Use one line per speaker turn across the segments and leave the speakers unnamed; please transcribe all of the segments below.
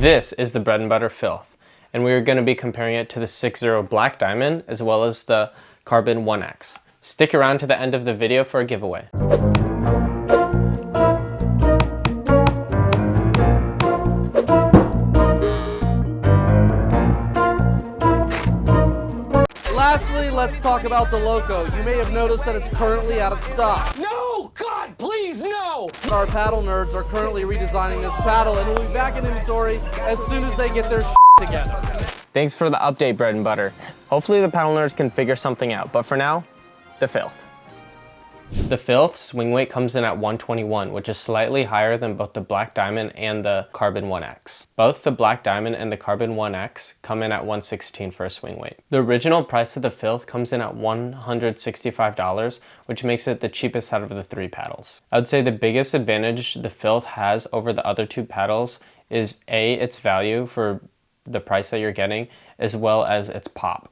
This is the bread and butter Filth, and we are going to be comparing it to the 6-0 Black Diamond as well as the Carbon 1X. Stick around to the end of the video for a giveaway.
Lastly, let's talk about the Loco. You may have noticed that it's currently out of stock.
No! God, please, no!
Our paddle nerds are currently redesigning this paddle and will be back in inventory as soon as they get their together.
Thanks for the update, bread and butter. Hopefully the paddle nerds can figure something out, but for now, the Filth. The Filth swing weight comes in at 121, which is slightly higher than both the Black Diamond and the Carbon 1X. Both the Black Diamond and the Carbon 1X come in at 116 for a swing weight. The original price of the Filth comes in at $165, which makes it the cheapest out of the three paddles. I would say the biggest advantage the Filth has over the other two paddles is A, its value for the price that you're getting, as well as its pop.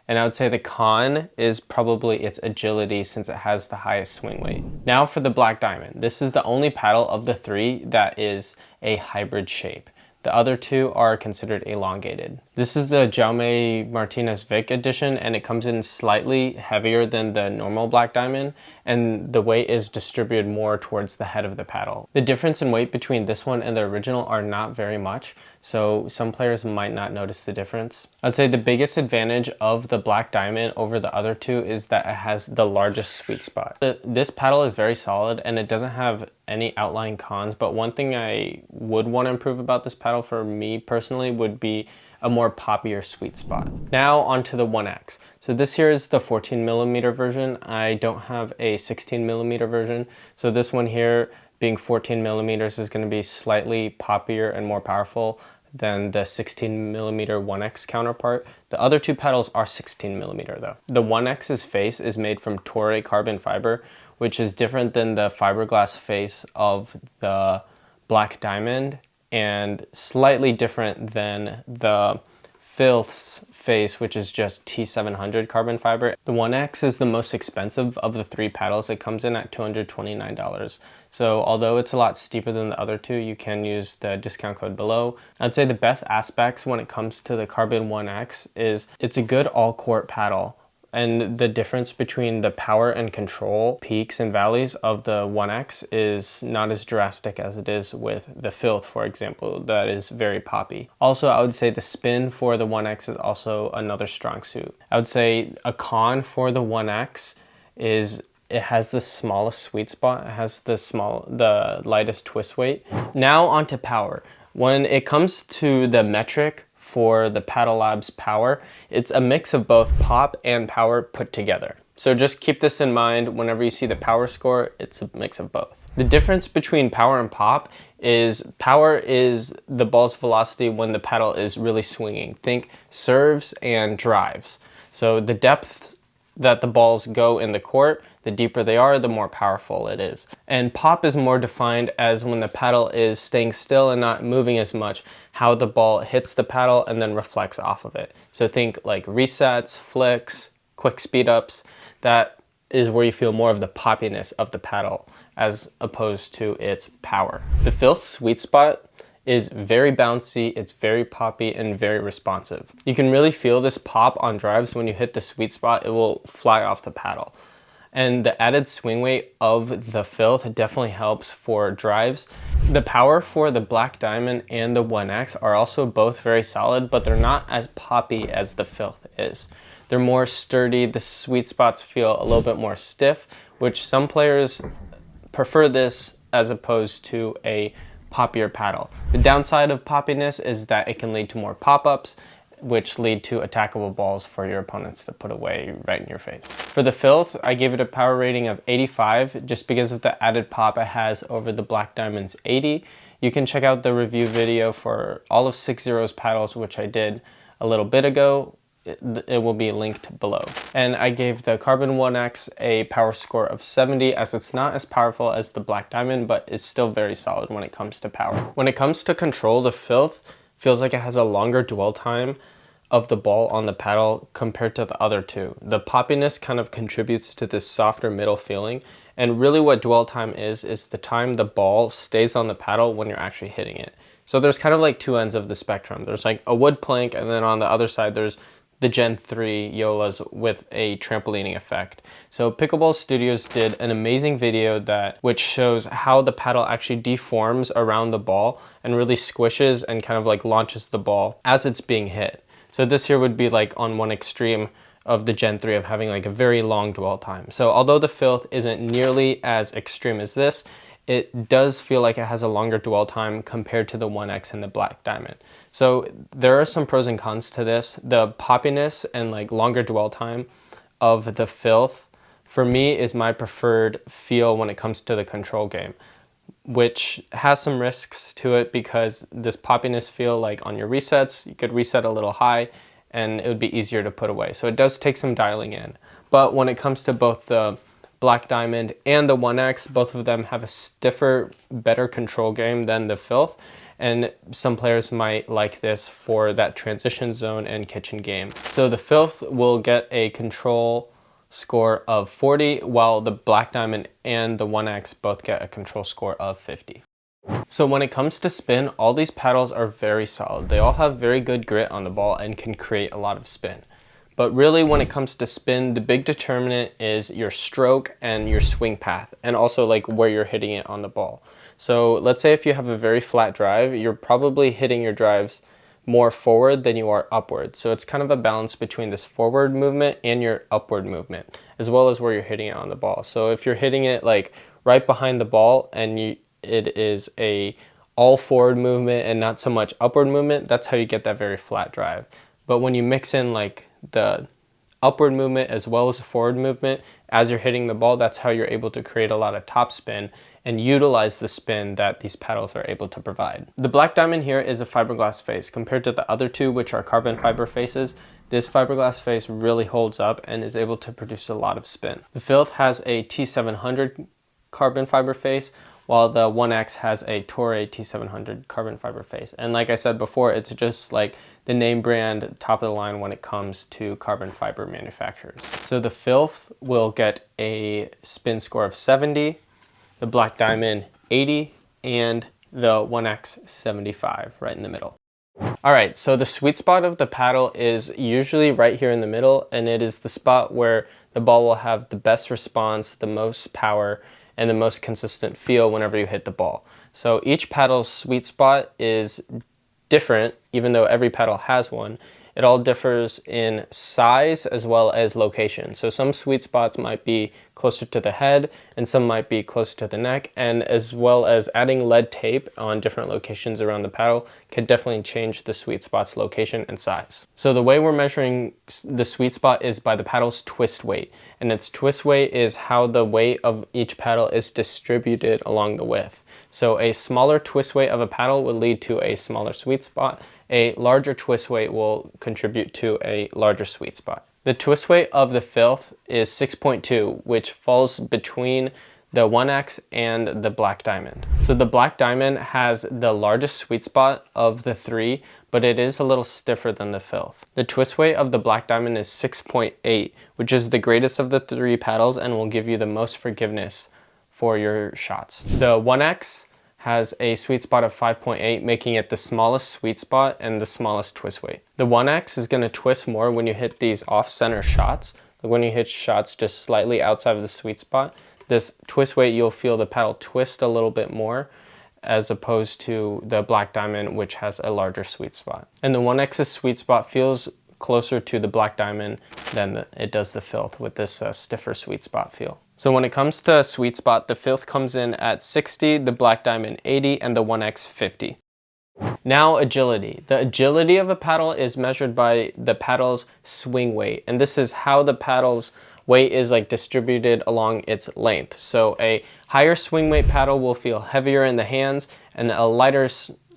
And I would say the con is probably its agility since it has the highest swing weight. Now for the Black Diamond. This is the only paddle of the three that is a hybrid shape. The other two are considered elongated. This is the Jaume Martinez Vic edition, and it comes in slightly heavier than the normal Black Diamond, and the weight is distributed more towards the head of the paddle. The difference in weight between this one and the original are not very much, so some players might not notice the difference. I'd say the biggest advantage of the Black Diamond over the other two is that it has the largest sweet spot. This paddle is very solid and it doesn't have any outlying cons, but one thing I would want to improve about this paddle for me personally would be a more poppier sweet spot. Now onto the 1X. So this here is the 14mm version. I don't have a 16mm version, so this one here being 14mm is going to be slightly poppier and more powerful than the 16mm 1X counterpart. The other two paddles are 16mm though. The 1X's face is made from Toray carbon fiber, which is different than the fiberglass face of the Black Diamond and slightly different than the Filth's face, which is just T700 carbon fiber. The 1X is the most expensive of the three paddles. It comes in at $229. So although it's a lot steeper than the other two, you can use the discount code below. I'd say the best aspects when it comes to the Carbon 1X is it's a good all-court paddle. And the difference between the power and control peaks and valleys of the 1X is not as drastic as it is with the Filth, for example, that is very poppy. Also, I would say the spin for the 1X is also another strong suit. I would say a con for the 1X is it has the smallest sweet spot. It has the lightest twist weight. Now onto power. When it comes to the metric for the PADDLELABS power, it's a mix of both pop and power put together. So just keep this in mind whenever you see the power score, it's a mix of both. The difference between power and pop is power is the ball's velocity when the paddle is really swinging. Think serves and drives. So the depth that the balls go in the court, the deeper they are, the more powerful it is. And pop is more defined as when the paddle is staying still and not moving as much, how the ball hits the paddle and then reflects off of it. So think like resets, flicks, quick speed ups. That is where you feel more of the poppiness of the paddle as opposed to its power. The Filth sweet spot is very bouncy, it's very poppy and very responsive. You can really feel this pop on drives. When you hit the sweet spot, it will fly off the paddle. And the added swing weight of the Filth definitely helps for drives. The power for the Black Diamond and the 1X are also both very solid, but they're not as poppy as the Filth is. They're more sturdy, the sweet spots feel a little bit more stiff, which some players prefer this as opposed to a poppier paddle. The downside of poppiness is that it can lead to more pop-ups, which lead to attackable balls for your opponents to put away right in your face. For the Filth, I gave it a power rating of 85 just because of the added pop it has over the Black Diamond's 80. You can check out the review video for all of 6-0's paddles, which I did a little bit ago. It will be linked below. And I gave the Carbon 1X a power score of 70 as it's not as powerful as the Black Diamond, but it's still very solid when it comes to power. When it comes to control, the Filth feels like it has a longer dwell time of the ball on the paddle compared to the other two. The poppiness kind of contributes to this softer middle feeling, and really what dwell time is the time the ball stays on the paddle when you're actually hitting it. So there's kind of like two ends of the spectrum. There's like a wood plank, and then on the other side there's the Gen 3 Yolas with a trampolining effect. So Pickleball Studios did an amazing video which shows how the paddle actually deforms around the ball and really squishes and kind of like launches the ball as it's being hit. So this here would be like on one extreme of the Gen 3 of having like a very long dwell time. So although the Filth isn't nearly as extreme as this, it does feel like it has a longer dwell time compared to the 1X and the Black Diamond. So there are some pros and cons to this. The poppiness and like longer dwell time of the Filth, for me, is my preferred feel when it comes to the control game, which has some risks to it because this poppiness feel, like on your resets, you could reset a little high and it would be easier to put away. So it does take some dialing in. But when it comes to both the Black Diamond and the 1X, both of them have a stiffer, better control game than the Filth, and some players might like this for that transition zone and kitchen game. So the Filth will get a control score of 40, while the Black Diamond and the 1X both get a control score of 50. So when it comes to spin, all these paddles are very solid. They all have very good grit on the ball and can create a lot of spin. But really, when it comes to spin, the big determinant is your stroke and your swing path, and also like where you're hitting it on the ball. So let's say if you have a very flat drive, you're probably hitting your drives more forward than you are upward. So it's kind of a balance between this forward movement and your upward movement, as well as where you're hitting it on the ball. So if you're hitting it like right behind the ball and it is a all forward movement and not so much upward movement, that's how you get that very flat drive. But when you mix in like the upward movement as well as the forward movement as you're hitting the ball, that's how you're able to create a lot of top spin and utilize the spin that these paddles are able to provide. The Black Diamond here is a fiberglass face. Compared to the other two, which are carbon fiber faces, this fiberglass face really holds up and is able to produce a lot of spin. The Filth has a T700 carbon fiber face, while the 1X has a Toray T700 carbon fiber face. And like I said before, it's just like the name brand, top of the line when it comes to carbon fiber manufacturers. So the Filth will get a spin score of 70, the Black Diamond 80, and the 1X 75, right in the middle. All right, so the sweet spot of the paddle is usually right here in the middle, and it is the spot where the ball will have the best response, the most power, and the most consistent feel whenever you hit the ball. So each paddle's sweet spot is different, even though every paddle has one. It all differs in size as well as location. So some sweet spots might be closer to the head and some might be closer to the neck, and as well as adding lead tape on different locations around the paddle can definitely change the sweet spot's location and size. So the way we're measuring the sweet spot is by the paddle's twist weight, and its twist weight is how the weight of each paddle is distributed along the width. So a smaller twist weight of a paddle would lead to a smaller sweet spot. A larger twist weight will contribute to a larger sweet spot. The twist weight of the Filth is 6.2, which falls between the 1X and the Black Diamond. So the Black Diamond has the largest sweet spot of the three, but it is a little stiffer than the Filth. The twist weight of the Black Diamond is 6.8, which is the greatest of the three paddles and will give you the most forgiveness for your shots. The 1X has a sweet spot of 5.8, making it the smallest sweet spot and the smallest twist weight. The 1X is going to twist more when you hit these off-center shots, like when you hit shots just slightly outside of the sweet spot. This twist weight, you'll feel the paddle twist a little bit more as opposed to the Black Diamond, which has a larger sweet spot. And the 1X's sweet spot feels closer to the Black Diamond than it does the Filth with this stiffer sweet spot feel. So when it comes to sweet spot, the Filth comes in at 60, the Black Diamond 80, and the 1X 50. Now agility. The agility of a paddle is measured by the paddle's swing weight, and this is how the paddle's weight is like distributed along its length. So a higher swing weight paddle will feel heavier in the hands, and a lighter,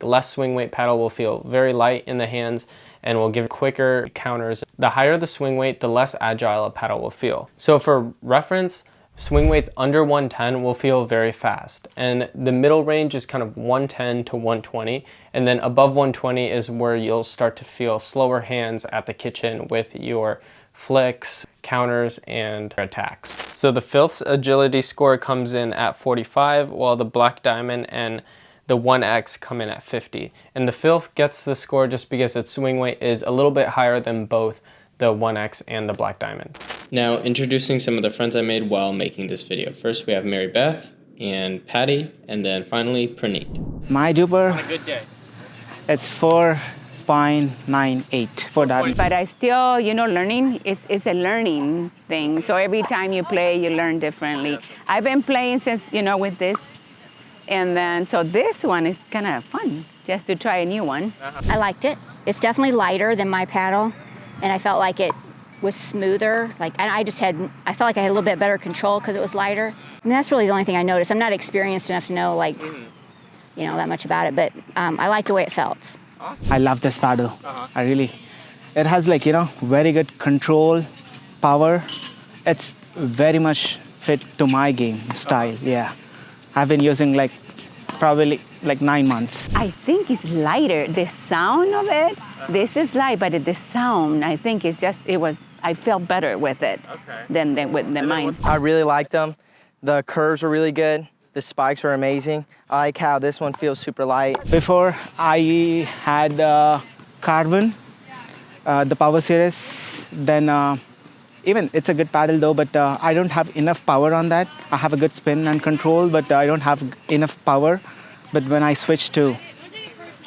less swing weight paddle will feel very light in the hands and will give quicker counters. The higher the swing weight, the less agile a paddle will feel. So for reference, swing weights under 110 will feel very fast, and the middle range is kind of 110 to 120, and then above 120 is where you'll start to feel slower hands at the kitchen with your flicks, counters, and attacks. So the Filth's agility score comes in at 45, while the Black Diamond and the the 1X come in at 50. And the Filth gets the score just because its swing weight is a little bit higher than both the 1X and the Black Diamond. Now, introducing some of the friends I made while making this video. First, we have Mary Beth and Patty, and then finally, Praneet.
My duper,
On a good day.
it's 4.98 for that.
But I still, learning, it's a learning thing. So every time you play, you learn differently. I've been playing since, with this. And then, so this one is kind of fun, just to try a new one.
I liked it. It's definitely lighter than my paddle. And I felt like it was smoother. I felt like I had a little bit better control because it was lighter. And that's really the only thing I noticed. I'm not experienced enough to know, that much about it. But I like the way it felt.
I love this paddle. It has very good control, power. It's very much fit to my game style, yeah. I've been using probably 9 months.
I think it's lighter. The sound of it, this is light, but the sound, I think I felt better with it than with mine.
I really liked them. The curves were really good. The spikes were amazing. I like how this one feels super light.
Before I had Carbon, the Power Series, then even it's a good paddle though, but I don't have enough power on that. I have a good spin and control, but I don't have enough power. But when I switched to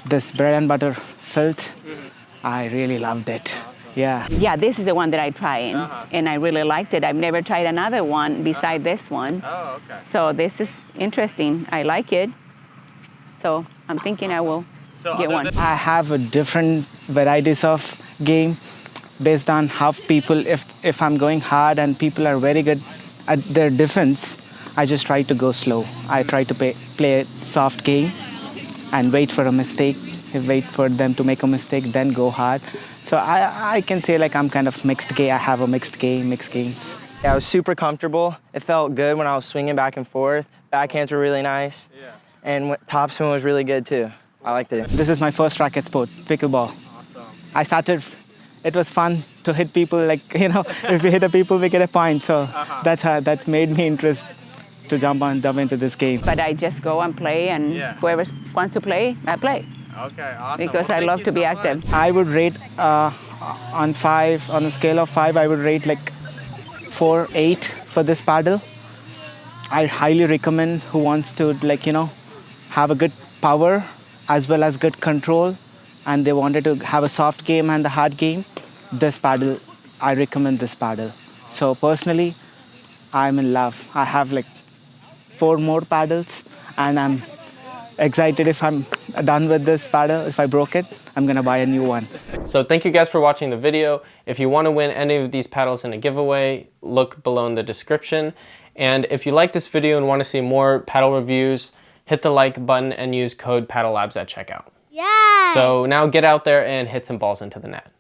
this bread and butter Filth, I really loved it. Yeah.
Yeah, this is the one that I tried, and I really liked it. I've never tried another one beside this one.
Oh, okay.
So this is interesting. I like it. So I'm thinking I will get one.
I have a different varieties of game based on how people, if I'm going hard and people are very good at their defense, I just try to go slow. I try to play a soft game and wait for a mistake, wait for them to make a mistake, then go hard. So I can say I'm kind of mixed game. I have a mixed games.
Yeah, I was super comfortable. It felt good when I was swinging back and forth. Backhands were really nice. Yeah. And topspin was really good too. I liked it.
This is my first racket sport, pickleball. Awesome. It was fun to hit people, if we hit a people, we get a point. So that's made me interested to jump into this game.
But I just go and play, and whoever wants to play, I play.
Okay, awesome.
Because I love to be active.
I would rate on a scale of 5, I would rate 4.8 for this paddle. I highly recommend who wants to have a good power as well as good control, and they wanted to have a soft game and the hard game. This paddle, I recommend this paddle. So personally, I'm in love. I have 4 more paddles, and I'm excited if I'm done with this paddle. If I broke it, I'm gonna buy a new one.
So thank you guys for watching the video. If you want to win any of these paddles in a giveaway, look below in the description. And if you like this video and want to see more paddle reviews, hit the like button and use code PADDLELABS at checkout.
Yeah.
So now get out there and hit some balls into the net.